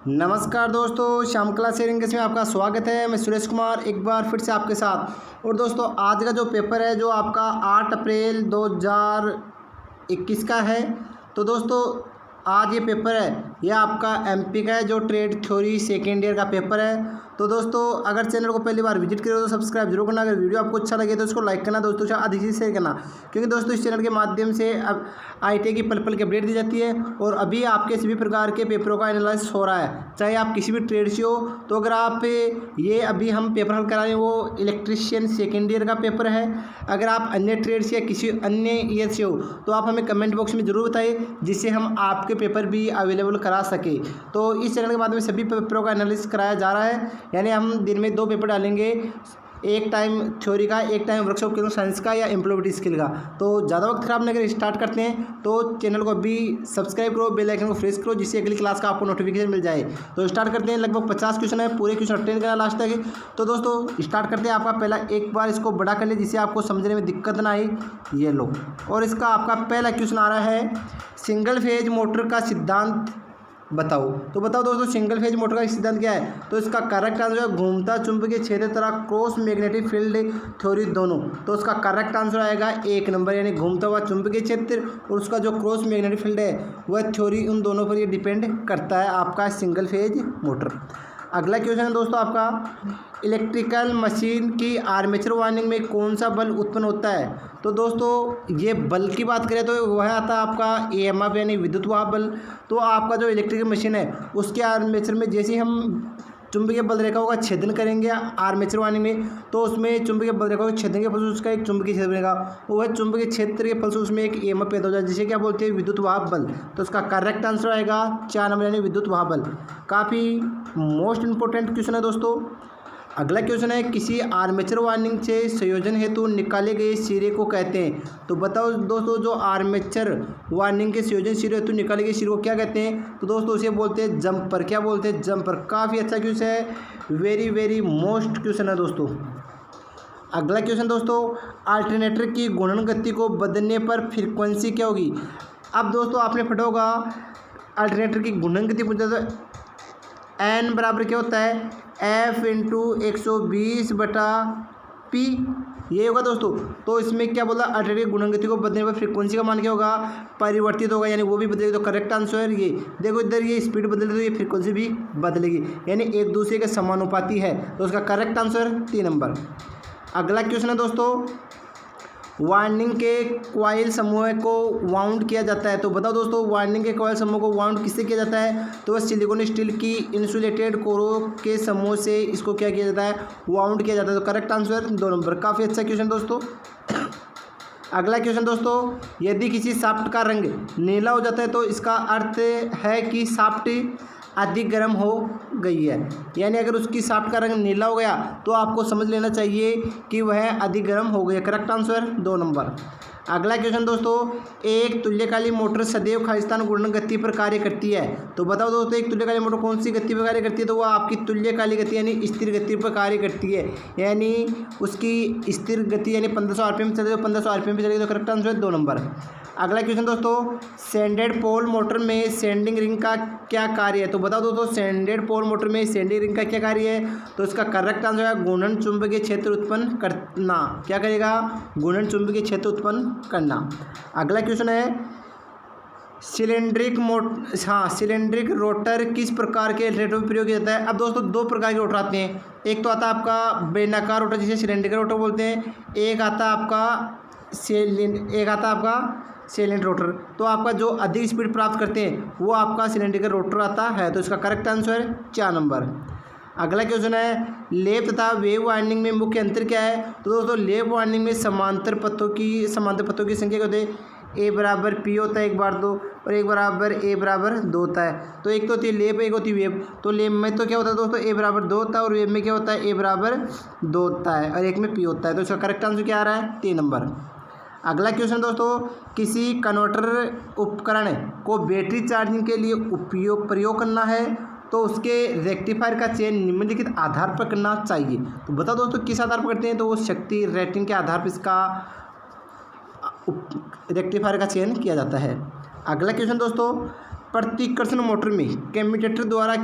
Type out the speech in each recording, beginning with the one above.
नमस्कार दोस्तों, Shyam class sharing में आपका स्वागत है। मैं सुरेश कुमार एक बार फिर से आपके साथ। और दोस्तों, आज का जो पेपर है जो आपका 8 अप्रैल 2021 का है। तो दोस्तों, आज ये पेपर है, यह आपका एमपी का है जो ट्रेड थ्योरी सेकेंड ईयर का पेपर है। तो दोस्तों, अगर चैनल को पहली बार विजिट करो तो सब्सक्राइब जरूर करना। अगर वीडियो आपको अच्छा लगे तो इसको लाइक करना, दोस्तों से अधिक से शेयर करना, क्योंकि दोस्तों इस चैनल के माध्यम से अब आईटी की पल पल की अपडेट दी जाती है। और अभी आपके सभी प्रकार के पेपरों का एनालिसिस हो रहा है, चाहे आप किसी भी ट्रेड से हो। तो अगर आप ये अभी हम पेपर हल करा रहे हैं वो इलेक्ट्रीशियन सेकेंड ईयर का पेपर है। अगर आप अन्य ट्रेड से या किसी अन्य ईयर से हो तो आप हमें कमेंट बॉक्स में ज़रूर बताइए, जिससे हम आपके पेपर भी अवेलेबल करा सके। तो इस चैनल के माध्यम से सभी पेपरों का एनालिसिस कराया जा रहा है, यानी हम दिन में 2 पेपर डालेंगे, एक टाइम थ्योरी का, एक टाइम वर्कशॉप के साइंस का या एम्प्लॉयबिलिटी स्किल का। तो ज़्यादा वक्त खराब नहीं कर स्टार्ट करते हैं। तो चैनल को अभी सब्सक्राइब करो, बेल आइकन को प्रेस करो, जिससे अगली क्लास का आपको नोटिफिकेशन मिल जाए। तो स्टार्ट करते हैं। लगभग 50 क्वेश्चन है, पूरे क्वेश्चन अटेंड करना लास्ट तक। तो दोस्तों स्टार्ट करते हैं। आपका पहला, एक बार इसको बड़ा कर ले जिससे आपको समझने में दिक्कत ना आए। ये लो, और इसका आपका पहला क्वेश्चन आ रहा है, सिंगल फेज मोटर का सिद्धांत बताओ। तो बताओ दोस्तों, सिंगल फेज मोटर का सिद्धांत क्या है। तो इसका करेक्ट आंसर है घूमता चुंबकीय क्षेत्र तथा क्रॉस मैग्नेटिक फील्ड थ्योरी दोनों। तो उसका करेक्ट आंसर आएगा 1 नंबर, यानी घूमता हुआ चुंबकीय क्षेत्र और उसका जो क्रॉस मैग्नेटिक फील्ड है वह थ्योरी, उन दोनों पर ये डिपेंड करता है आपका सिंगल फेज मोटर। अगला क्वेश्चन है दोस्तों आपका, इलेक्ट्रिकल मशीन की आर्मेचर वाइंडिंग में कौन सा बल उत्पन्न होता है। तो दोस्तों ये बल की बात करें तो वह आता है आपका ईएमएफ, यानी विद्युत वाहक बल। तो आपका जो इलेक्ट्रिकल मशीन है उसके आर्मेचर में जैसे ही हम चुंबकीय बल रेखाओं का छेदन करेंगे आर्मेचर वाइंडिंग में, तो उसमें चुंबकीय बल रेखाओं के छेदन के फलस्वरूप उसका एक चुंबकीय क्षेत्र बनेगा। वह चुंबकीय क्षेत्र के फलस्वरूप उसमें एक ईएमएफ पैदा हो जाए, जिसे क्या बोलते हैं, विद्युत वाहक बल। तो उसका करेक्ट आंसर आएगा 4 नंबर, यानी विद्युत वाहक बल। काफ़ी मोस्ट इंपॉर्टेंट क्वेश्चन है दोस्तों। अगला क्वेश्चन है, किसी आर्मेचर वाइंडिंग से संयोजन हेतु निकाले गए सिरे को कहते हैं। तो बताओ दोस्तों, जो आर्मेचर वाइंडिंग के संयोजन सिरे हेतु निकाले गए सिरे को क्या कहते हैं। तो दोस्तों उसे बोलते हैं जंपर। क्या बोलते हैं, जंपर। काफ़ी अच्छा क्वेश्चन है, वेरी वेरी मोस्ट क्वेश्चन है दोस्तों। अगला क्वेश्चन दोस्तों, अल्टरनेटर की घूर्णन गति को बदलने पर फ्रीक्वेंसी क्या होगी। अब दोस्तों आपने पढ़ा होगा अल्टरनेटर की घूर्णन गति पूछा तो एन बराबर क्या होता है, F इंटू 120/P, ये होगा दोस्तों। तो इसमें क्या बोला, अल्टरनेटर की घूर्णन गति को बदलने पर फ्रीक्वेंसी का मान क्या होगा, परिवर्तित होगा, यानी वो भी बदलेगी। तो करेक्ट आंसर है ये। देखो इधर ये स्पीड बदलेगी तो ये फ्रीक्वेंसी भी बदलेगी, यानी एक दूसरे के समानुपाती है। तो उसका करेक्ट आंसर 3 नंबर। अगला क्वेश्चन है दोस्तों, वाइंडिंग के कॉइल समूह को वाउंड किया जाता है। तो बताओ दोस्तों, वाइंडिंग के कॉइल समूह को वाउंड किससे किया जाता है। तो वह सिलिकॉन स्टील की इंसुलेटेड कोरों के समूह से इसको क्या किया जाता है, वाउंड किया जाता है। तो करेक्ट आंसर 2 नंबर। काफ़ी अच्छा क्वेश्चन दोस्तों। अगला क्वेश्चन दोस्तों, यदि किसी शाफ्ट का रंग नीला हो जाता है तो इसका अर्थ है कि शाफ्ट अधिक गर्म हो गई है, यानी अगर उसकी शाफ्ट का रंग नीला हो गया तो आपको समझ लेना चाहिए कि वह अधिक गर्म हो गई है। Correct answer 2 number. अगला क्वेश्चन दोस्तों, एक तुल्यकालिक मोटर सदैव खालिस्तान घूर्णन गति पर कार्य करती है। तो बताओ दोस्तों, एक तुल्यकालिक मोटर कौन सी गति पर कार्य करती है। तो वह आपकी तुल्यकालिक गति यानी स्थिर गति पर कार्य करती है, यानी उसकी स्थिर गति यानी 1500 आरपीएम चलेगी, तो 1500 आरपीएम पर चलेगी। तो करेक्ट आंसर 2 नंबर। अगला क्वेश्चन दोस्तों, सैंडेड पोल मोटर में सेंडिंग रिंग का क्या कार्य है। तो बताओ दोस्तों, सैंडेड पोल मोटर में सेंडिंग रिंग का क्या कार्य है। तो इसका करेक्ट आंसर है घूर्णन चुंबकीय क्षेत्र उत्पन्न करना। क्या करेगा, घूर्णन चुंबकीय क्षेत्र उत्पन्न करना। अगला क्वेश्चन है, सिलेंड्रिक रोटर किस प्रकार के एल्टरनेटिव में प्रयोग किया जाता है। अब दोस्तों 2 प्रकार के रोटर आते हैं। एक तो आता है आपका बेलनाकार रोटर जिसे सिलेंड्रिकल रोटर बोलते हैं, एक आता आपका सेलेंट रोटर। तो आपका जो अधिक स्पीड प्राप्त करते हैं वो आपका सिलेंड्रिकल रोटर आता है। तो इसका करेक्ट आंसर 4 नंबर। अगला क्वेश्चन है, लेप तथा वेव वाइंडिंग में मुख्य अंतर क्या है। तो दोस्तों लेप वाइंडिंग में समांतर पथों की संख्या क्या होती है, A बराबर P होता है 1 बार 2, और 1 बराबर A बराबर 2 होता है। तो एक तो होती है लेप, एक होती है वेव। तो लेप में तो क्या होता है दोस्तों, A बराबर 2 होता है, और वेव में क्या होता है, A बराबर 2 होता है, और एक में P होता है। तो इसका करेक्ट आंसर क्या आ रहा है, 3 नंबर। अगला क्वेश्चन दोस्तों, किसी कन्वर्टर उपकरण को बैटरी चार्जिंग के लिए प्रयोग करना है तो उसके रेक्टिफायर का चयन निम्नलिखित आधार पर करना चाहिए। तो बताओ दोस्तों किस आधार पर करते हैं। तो वो शक्ति रेटिंग के आधार पर इसका रेक्टिफायर का चयन किया जाता है। अगला क्वेश्चन दोस्तों, प्रतिकर्षण मोटर में कम्यूटेटर द्वारा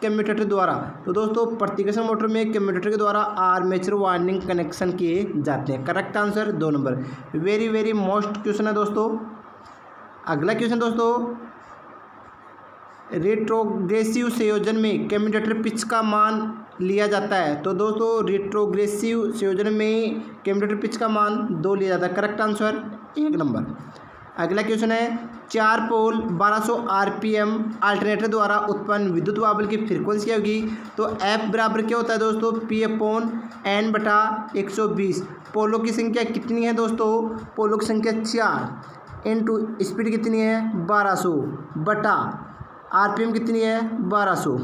कम्यूटेटर द्वारा। तो दोस्तों प्रतिकर्षण मोटर में कम्यूटेटर के द्वारा आर्मेचर वाइंडिंग कनेक्शन किए जाते हैं। Correct answer 2 number. Very very most question है दोस्तों। अगला क्वेश्चन दोस्तों, रेट्रोग्रेसिव संयोजन में कम्यूटेटर पिच का मान लिया जाता है। तो दोस्तों रेट्रोग्रेसिव संयोजन में कम्यूटेटर पिच का मान 2 लिया जाता है। Correct answer 1 number. अगला क्वेश्चन है 4 पोल 1200 आरपीएम अल्टरनेटर द्वारा उत्पन्न विद्युत वाबल की फ्रीक्वेंसी क्या होगी। तो एफ बराबर क्या होता है दोस्तों, P/N/120। पोलों की संख्या कितनी है दोस्तों, पोलों की संख्या 4 इनटू स्पीड कितनी है 1200 बटा आरपीएम कितनी है 1200।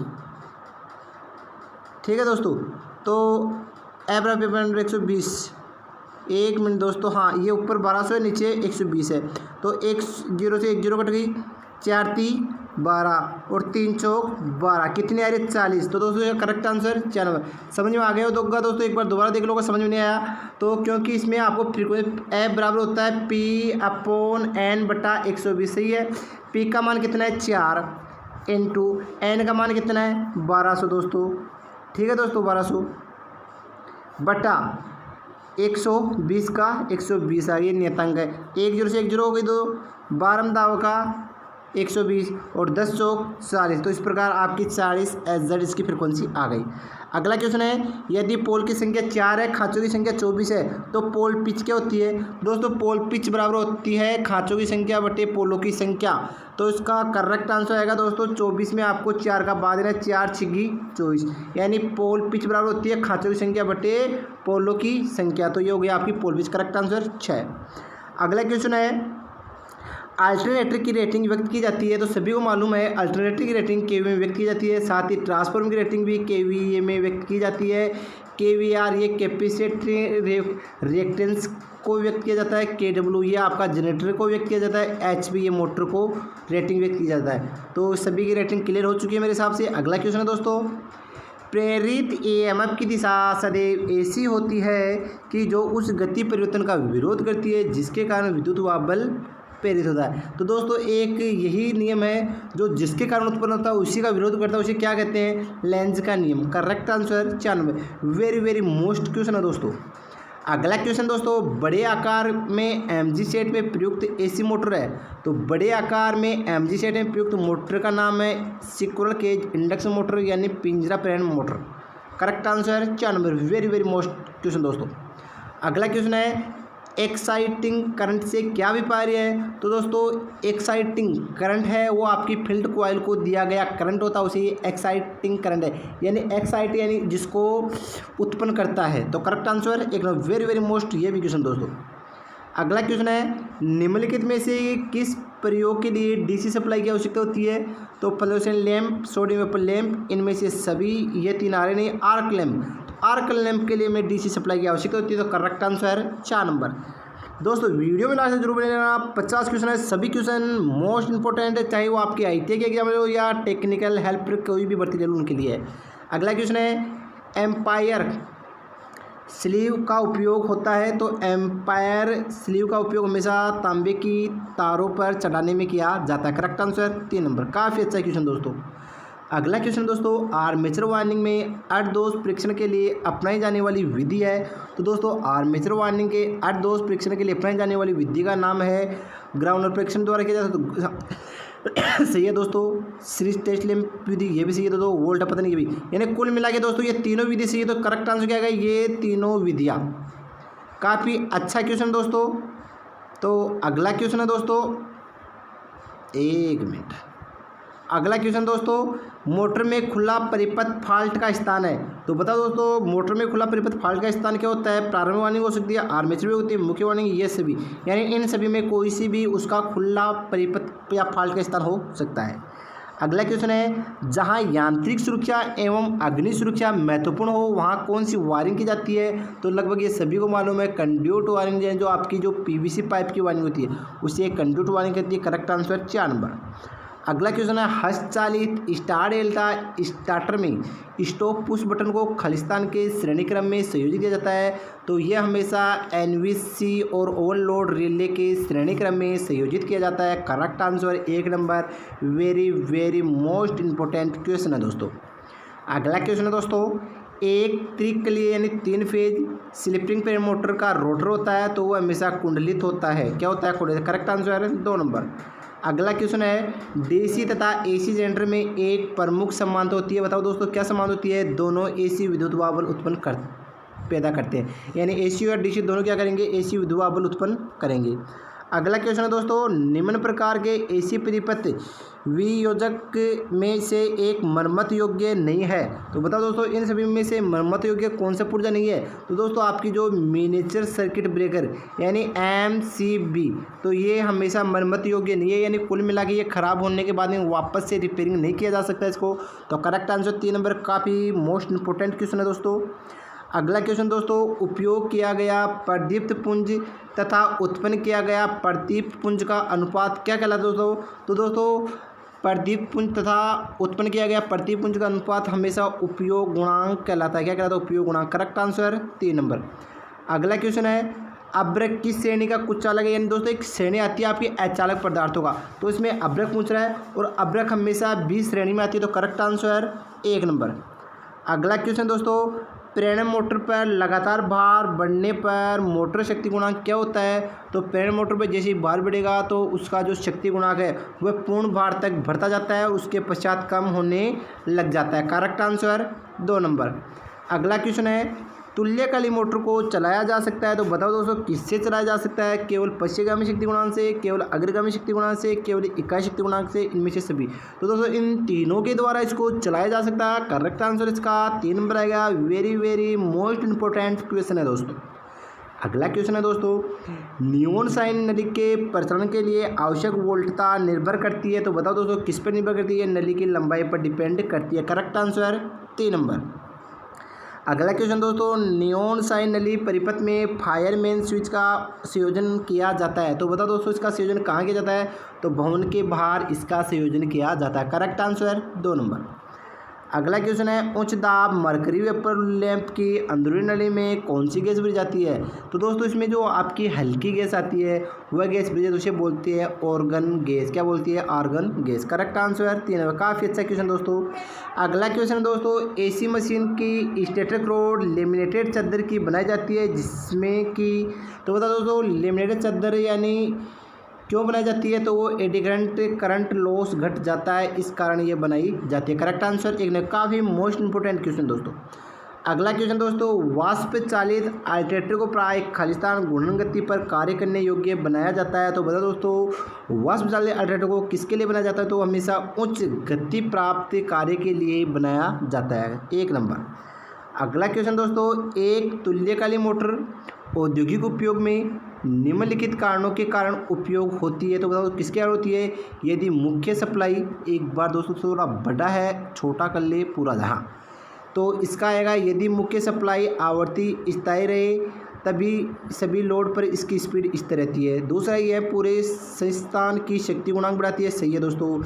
ठीक है दोस्तों, तो एफ बराबर 120। 1 मिनट दोस्तों, हाँ ये ऊपर 1200 है नीचे 120 है, तो 1 0 से 1 0 कट गई, 4 3 12 और 3 चौक 12 कितनी आ रही है 40। तो दोस्तों ये करेक्ट आंसर 4 नंबर। समझ में आ गया होगा दोस्तों, एक बार दोबारा देख लो समझ में नहीं आया तो, क्योंकि इसमें आपको फ्रीक्वेंसी एफ बराबर होता है P/N/120। सही है, पी का मान कितना है 4 इंटू एन का मान कितना है 1200 दोस्तों। ठीक है दोस्तों, 1200 बटा 120 का 120 आ गई नियतांक है। 1 0 से 1 0 हो गई, तो 12 दाव का 120 और 10 चौक 40। तो इस प्रकार आपकी 40 एज इसकी फ्रिक्वेंसी आ गई। अगला क्वेश्चन है, यदि पोल की संख्या 4 है, खांचों की संख्या 24 है, तो पोल पिच क्या होती है दोस्तों। पोल पिच बराबर होती है खांचों की संख्या बटे पोलों की संख्या। तो इसका करेक्ट आंसर आएगा दोस्तों 24 में आपको 4 का बाद देना, 4 6 24, यानी पोल पिच बराबर होती है खांचों की संख्या बटे पोलों की संख्या। तो ये हो गया आपकी पोल पिच। Correct answer 6। अगला क्वेश्चन है, अल्टरनेटर की रेटिंग व्यक्त की जाती है। तो सभी को मालूम है अल्टरनेटर की रेटिंग केवीए में व्यक्त की जाती है, साथ ही ट्रांसफार्मर की रेटिंग भी केवीए में व्यक्त की जाती है। केवीआर ये कैपेसिटी रिएक्टेंस को व्यक्त किया जाता है, केडब्ल्यू ये आपका जनरेटर को व्यक्त किया जाता है, एचपी ये मोटर को रेटिंग व्यक्त की जाता है। तो सभी की रेटिंग क्लियर हो चुकी है मेरे हिसाब से। अगला क्वेश्चन है दोस्तों, प्रेरित ईएमएफ की दिशा सदैव ऐसी होती है कि जो उस गति परिवर्तन का विरोध करती है जिसके कारण विद्युत वाबल प्रेरित होता है। तो दोस्तों एक यही नियम है जो जिसके कारण उत्पन्न होता है उसी का विरोध करता है, उसे क्या कहते हैं, लेंज का नियम। Correct answer 94। Very very most question है दोस्तों। अगला क्वेश्चन दोस्तों, बड़े आकार में एमजी सेट में प्रयुक्त एसी मोटर है। तो बड़े आकार में एमजी सेट में प्रयुक्त मोटर का नाम है स्क्विरल केज इंडक्शन मोटर यानी पिंजरा प्रेरण motor. Correct answer 94। Very very most question दोस्तों। अगला क्वेश्चन है, एक्साइटिंग करंट से क्या अभिप्राय है। तो दोस्तों एक्साइटिंग करंट है वो आपकी फील्ड कॉइल को दिया गया करंट होता है, उसे एक्साइटिंग करंट है, यानी एक्साइट यानी जिसको उत्पन्न करता है। तो करेक्ट आंसर एक वेरी वेरी मोस्ट ये भी क्वेश्चन दोस्तों। अगला क्वेश्चन है, निम्नलिखित में से किस प्रयोग के लिए डीसी सप्लाई की आवश्यकता होती है। तो fluorescent lamp, sodium vapour lamp, इनमें से सभी ये 3 आ रहे नहीं। आर्क लैंप, आर्क लैंप के लिए में डीसी सप्लाई की आवश्यकता होती है। तो करेक्ट आंसर 4 नंबर। दोस्तों वीडियो में लास्ट से जरूर बने रहना। 50 क्वेश्चन है, सभी क्वेश्चन मोस्ट इंपॉर्टेंट है, चाहे वो आपके आईटीआई के एग्जाम हो या टेक्निकल हेल्प कोई भी भर्ती ले लो उनके लिए है। अगला क्वेश्चन है, एम्पायर स्लीव का उपयोग होता है। तो एम्पायर स्लीव का उपयोग हमेशा तांबे की तारों पर चढ़ाने में किया जाता है। Correct answer 3 number. काफ़ी अच्छा क्वेश्चन दोस्तों। अगला क्वेश्चन दोस्तों, आर्मेचर वाइंडिंग में अर्ध दोष परीक्षण के लिए अपनाई जाने वाली विधि है। तो दोस्तों आर्मेचर वाइंडिंग के अर्ध दोष परीक्षण के लिए अपनाई जाने वाली विधि का नाम है ग्राउंडर परीक्षण द्वारा किया जाता है। तो सही है दोस्तों। सीरीज टेस्ट लैंप विधि ये भी सही है दोस्तों, वोल्ट पता नहीं ये भी, यानी कुल मिला के दोस्तों ये तीनों विधि सही है। तो करेक्ट आंसर क्या आएगा, ये तीनों विधियाँ। काफ़ी अच्छा क्वेश्चन दोस्तों। तो अगला क्वेश्चन है दोस्तों, 1 मिनट। अगला क्वेश्चन दोस्तों, मोटर में खुला परिपथ फाल्ट का स्थान है। तो बताओ दोस्तों मोटर में खुला परिपथ फाल्ट का स्थान क्या होता है। प्रारंभिक वार्निंग हो सकती है, आर्मेचर भी होती है, मुख्य वार्निंग, ये सभी, यानी इन सभी में कोई सी भी उसका खुला परिपथ या फाल्ट का स्थान हो सकता है। अगला क्वेश्चन है, जहां यांत्रिक सुरक्षा एवं अग्नि सुरक्षा महत्वपूर्ण हो वहां कौन सी वायरिंग की जाती है। तो लगभग ये सभी को मालूम है, कंड्यूट वायरिंग जो आपकी जो पीवीसी पाइप की वायरिंग होती है उसे कंड्यूट वायरिंग कहती है। Correct answer 4 number. अगला क्वेश्चन है, हस्तचालित स्टार डेल्टा स्टार्टर में स्टॉप पुश बटन को खालिस्तान के श्रेणी क्रम में संयोजित किया जाता है। तो यह हमेशा एनवीसी और ओवरलोड रिले के श्रेणी क्रम में संयोजित किया जाता है। Correct answer 1 number. Very very most important question है दोस्तों। अगला क्वेश्चन है दोस्तों, एक त्रिकलीय यानी 3 फेज स्लिप रिंग मोटर का रोटर होता है तो वो हमेशा कुंडलित होता है। क्या होता है? कुंडलित। करेक्ट आंसर है 2 नंबर। अगला क्वेश्चन है, डीसी तथा एसी जनरेटर में एक प्रमुख समानता होती है। बताओ दोस्तों क्या समानता होती है? दोनों एसी विद्युत वाहन उत्पन्न पैदा करते हैं, यानी एसी और डीसी दोनों क्या करेंगे? एसी विद्युत वाहन उत्पन्न करेंगे। अगला क्वेश्चन है दोस्तों, निम्न प्रकार के एसी परिपथ वियोजक में से एक मरम्मत योग्य नहीं है। तो बताओ दोस्तों इन सभी में से मरम्मत योग्य कौन सा पुर्जा नहीं है? तो दोस्तों आपकी जो मिनिएचर सर्किट ब्रेकर यानी एमसीबी, तो ये हमेशा मरम्मत योग्य नहीं है, यानी कुल मिला के ये खराब होने के बाद में वापस से रिपेयरिंग नहीं किया जा सकता इसको। तो करेक्ट आंसर 3 नंबर, काफ़ी मोस्ट इंपॉर्टेंट क्वेश्चन है दोस्तों। अगला क्वेश्चन दोस्तों, उपयोग किया गया प्रदीप्त पुंज तथा उत्पन्न किया गया प्रदीप्त पुंज का अनुपात क्या कहलाता है दोस्तों? तो दोस्तों प्रदीप्त पुंज तथा उत्पन्न किया गया प्रदीप्त पुंज का अनुपात हमेशा उपयोग गुणांक कहलाता है। क्या कहलाता है? उपयोग गुणांक। Correct answer 3 number. अगला क्वेश्चन है, अभ्रक किस श्रेणी का कुछ चालक है? यानी दोस्तों एक श्रेणी आती है आपकी अचालक पदार्थों का, तो इसमें अभ्रक पूछ रहा है और अभ्रक हमेशा 20 श्रेणी में आती है। तो करेक्ट आंसर 1 नंबर। अगला क्वेश्चन दोस्तों, प्रेरण मोटर पर लगातार भार बढ़ने पर मोटर शक्ति गुणांक क्या होता है? तो प्रेरण मोटर पर जैसे ही भार बढ़ेगा तो उसका जो शक्ति गुणांक है वह पूर्ण भार तक बढ़ता जाता है, उसके पश्चात कम होने लग जाता है। Correct answer 2 number. अगला क्वेश्चन है, तुल्यकालिक मोटर को चलाया जा सकता है। तो बताओ दोस्तों किससे चलाया जा सकता है? केवल पश्चगामी शक्ति गुणांक से, केवल अग्रगामी शक्ति गुणांक से, केवल इकाई शक्ति गुणांक से, इनमें से सभी। तो दोस्तों इन तीनों के द्वारा इसको चलाया जा सकता है। करेक्ट आंसर इसका 3 नंबर आएगा। Very very most important question है दोस्तों। अगला क्वेश्चन है दोस्तों, नियोन साइन नली के प्रचलन के लिए आवश्यक वोल्टता निर्भर करती है। तो बताओ दोस्तों किस पर निर्भर करती है? नली की लंबाई पर डिपेंड करती है। Correct answer 3 number. अगला क्वेश्चन दोस्तों, नियोन साइन नली परिपथ में फायरमैन स्विच का संयोजन किया जाता है। तो बताओ दोस्तों इसका संयोजन कहाँ किया जाता है? तो भवन के बाहर इसका संयोजन किया जाता है। Correct answer 2 number. अगला क्वेश्चन है, उच्च दाब मरकरी वेपर लैंप की अंदरूनी नली में कौन सी गैस भरी जाती है? तो दोस्तों इसमें जो आपकी हल्की गैस आती है वह गैस भरी जाती है, उसे बोलती है ऑर्गन गैस। क्या बोलती है? Argon gas. Correct answer 3 number. काफ़ी अच्छा क्वेश्चन दोस्तों। अगला क्वेश्चन दोस्तों, एसी मशीन की स्टेटर रोड लेमिनेटेड चादर की बनाई जाती है जिसमें कि, तो बता दोस्तों लेमिनेटेड चादर यानी क्यों बनाई जाती है? तो वो एडी करंट लॉस घट जाता है, इस कारण ये बनाई जाती है। करेक्ट आंसर 1 ने। काफ़ी मोस्ट इंपोर्टेंट क्वेश्चन दोस्तों। अगला क्वेश्चन दोस्तों, वाष्प चालित अल्टरनेटर को प्राय खालिस्तान घूर्णन गति पर कार्य करने योग्य बनाया जाता है। तो बता दोस्तों वाष्प चालित अल्टरनेटर को किसके लिए बनाया जाता है? तो हमेशा उच्च गति प्राप्त कार्य के लिए बनाया जाता है। 1 नंबर। अगला क्वेश्चन दोस्तों, एक तुल्यकालिक मोटर औद्योगिक उपयोग में निम्नलिखित कारणों के कारण उपयोग होती है। तो बताओ किसके कारण होती है? यदि मुख्य सप्लाई, एक बार दोस्तों थोड़ा बड़ा है, छोटा कर ले पूरा जहाँ, तो इसका आएगा यदि मुख्य सप्लाई आवर्ती स्थायी रहे तभी सभी लोड पर इसकी स्पीड स्थिर रहती है। दूसरा ये पूरे संस्थान की शक्ति गुणांक बढ़ाती है। सही है दोस्तों।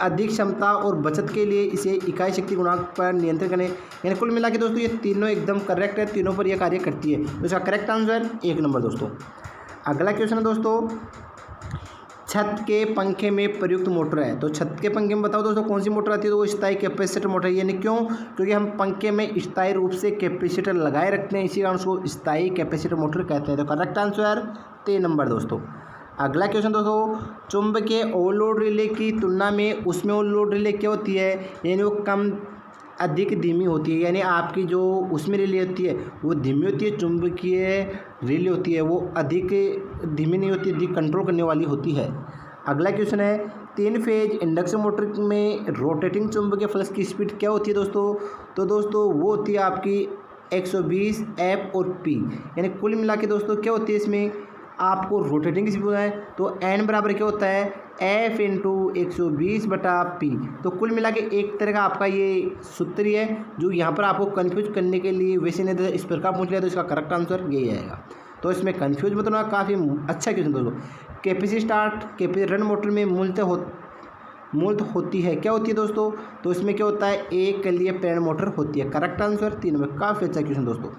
अधिक क्षमता और बचत के लिए इसे इकाई शक्ति गुणांक पर नियंत्रण करने, यानी कुल मिला के दोस्तों ये तीनों एकदम करेक्ट है, तीनों पर यह कार्य करती है। तो इसका करेक्ट आंसर 1 नंबर दोस्तों। अगला क्वेश्चन है दोस्तों, छत के पंखे में प्रयुक्त मोटर है। तो छत के पंखे में बताओ दोस्तों कौन सी मोटर आती है? तो वो स्थायी कैपेसिटर मोटर है। यानी क्यों? क्योंकि हम पंखे में स्थायी रूप से कैपेसिटर लगाए रखते हैं, इसी कारण उसको स्थायी कैपेसिटर मोटर कहते हैं। तो करेक्ट आंसर 3 नंबर दोस्तों। अगला क्वेश्चन दोस्तों, चुंबकीय ओवरलोड रिले की तुलना में उसमें ओवरलोड रिले क्या होती है? यानी वो कम अधिक धीमी होती है, यानी आपकी जो उसमें रिले होती है वो धीमी होती है, चुंबकीय रिले होती है वो अधिक धीमी नहीं होती, अधिक कंट्रोल करने वाली होती है। अगला क्वेश्चन है, 3 फेज इंडक्शन मोटर में रोटेटिंग चुंबकीय फ्लक्स की स्पीड क्या होती है दोस्तों? तो दोस्तों वो होती है आपकी 120 F और P, यानी कुल मिला के दोस्तों क्या होती है इसमें आपको रोटेटिंग की स्पीड है तो N बराबर क्या होता है? F into 120/P। तो कुल मिला के एक तरह का आपका ये सूत्र ही है जो यहाँ पर आपको कंफ्यूज करने के लिए, वैसे नहीं तो इस प्रकार पूछ लिया तो इसका करेक्ट आंसर यही आएगा। तो इसमें कंफ्यूज मत होना, काफ़ी अच्छा क्वेश्चन दोस्तों। Capacity start capacity run motor में मूलत होती है, क्या होती है दोस्तों? तो इसमें क्या होता है? एक के लिए प्रेरण मोटर होती है। Correct answer 3 number. काफ़ी अच्छा क्वेश्चन दोस्तों।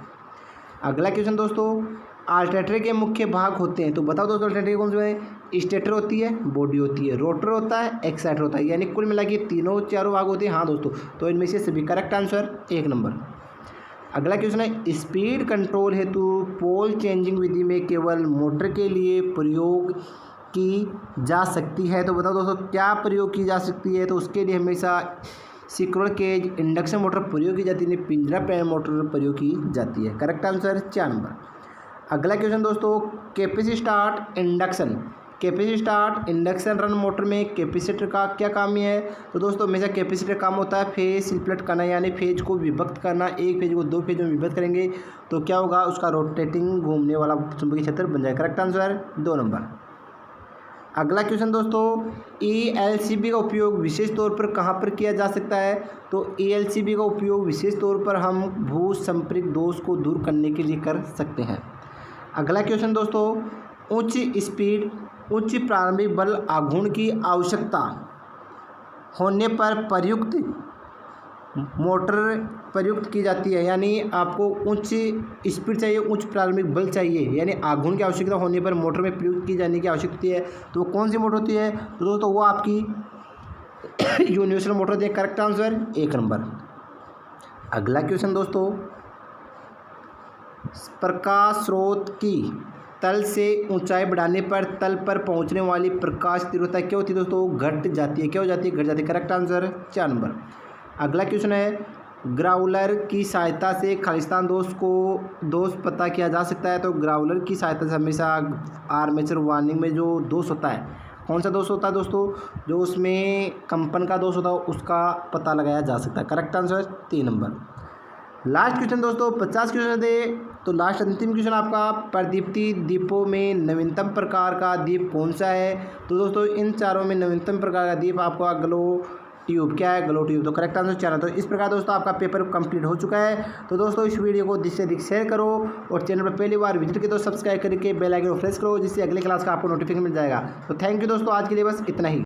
अगला क्वेश्चन दोस्तों, अल्टरनेटर के मुख्य भाग होते हैं। तो बताओ दोस्तों अल्टरनेटर कौन से हैं? स्टेटर होती है, बॉडी होती है, रोटर होता है, एक्साइटर होता है, यानी कुल मिला के तीनों चारों भाग होते हैं। हाँ दोस्तों, तो इनमें से सभी करेक्ट आंसर 1 नंबर। अगला क्वेश्चन है, स्पीड कंट्रोल हेतु पोल चेंजिंग विधि में केवल मोटर के लिए प्रयोग की जा सकती है। तो बताओ दोस्तों क्या प्रयोग की जा सकती है। तो उसके लिए हमेशा सिक्रोनस केज इंडक्शन मोटर प्रयोग की जाती है, पिंजरा पैर मोटर प्रयोग की जाती है। Correct answer 4 number. अगला क्वेश्चन दोस्तों, capacity start induction run motor में कैपेसिटर का क्या काम है। तो दोस्तों हमेशा कैपेसिटर काम होता है फेज स्प्लिट करना, यानी फेज को विभक्त करना। एक फेज को 2 फेज में विभक्त करेंगे तो क्या होगा, उसका रोटेटिंग घूमने वाला चुंबकीय क्षेत्र बन जाएगा। Correct answer 2 number. अगला क्वेश्चन दोस्तों, ELCB का उपयोग विशेष तौर पर कहाँ पर किया जा सकता है। तो ELCB का उपयोग विशेष तौर पर हम भू संपर्क दोष को दूर करने के लिए कर सकते हैं। अगला क्वेश्चन दोस्तों, उच्च प्रारंभिक बल आघूर्ण की आवश्यकता होने पर प्रयुक्त मोटर प्रयुक्त की जाती है, यानी आपको उच्च स्पीड चाहिए, उच्च प्रारंभिक बल चाहिए, यानी आघूर्ण की आवश्यकता होने पर मोटर में प्रयुक्त की जाने की आवश्यकता होती है। तो कौन सी मोटर होती है। तो दोस्तों वो आपकी यूनिवर्सल मोटर होती है। Correct answer 1 number. अगला क्वेश्चन दोस्तों, प्रकाश स्रोत की तल से ऊंचाई बढ़ाने पर तल पर पहुंचने वाली प्रकाश तीव्रता क्या होती है। दोस्तों घट जाती है। क्या हो जाती है, घट जाती है। Correct answer 4 number. अगला क्वेश्चन है, ग्राउलर की सहायता से खालिस्तान दोष पता किया जा सकता है। तो ग्राउलर की सहायता से हमेशा आर्मेचर वार्निंग में जो दोष होता है, कौन सा दोष होता है दोस्तों, जो उसमें कंपन का दोष होता है, उसका पता लगाया जा सकता है। Correct answer 3 number. Last question दोस्तों 50 क्वेश्चन दे, तो लास्ट अंतिम क्वेश्चन आपका, प्रदीप्ति दीपों में नवीनतम प्रकार का दीप कौन सा है। तो दोस्तों इन चारों में नवीनतम प्रकार का दीप आपका ग्लो ट्यूब। क्या है, ग्लो ट्यूब। तो करेक्ट आंसर 4 है। तो इस प्रकार दोस्तों आपका पेपर कंप्लीट हो चुका है। तो दोस्तों इस वीडियो को अधिक से अधिक शेयर करो और चैनल पर पहली बार विजिट किया तो सब्सक्राइब करके बेल आइकन को प्रेस करो, जिससे अगले क्लास का आपको नोटिफिकेशन मिल जाएगा। तो थैंक यू दोस्तों, आज के लिए बस इतना ही।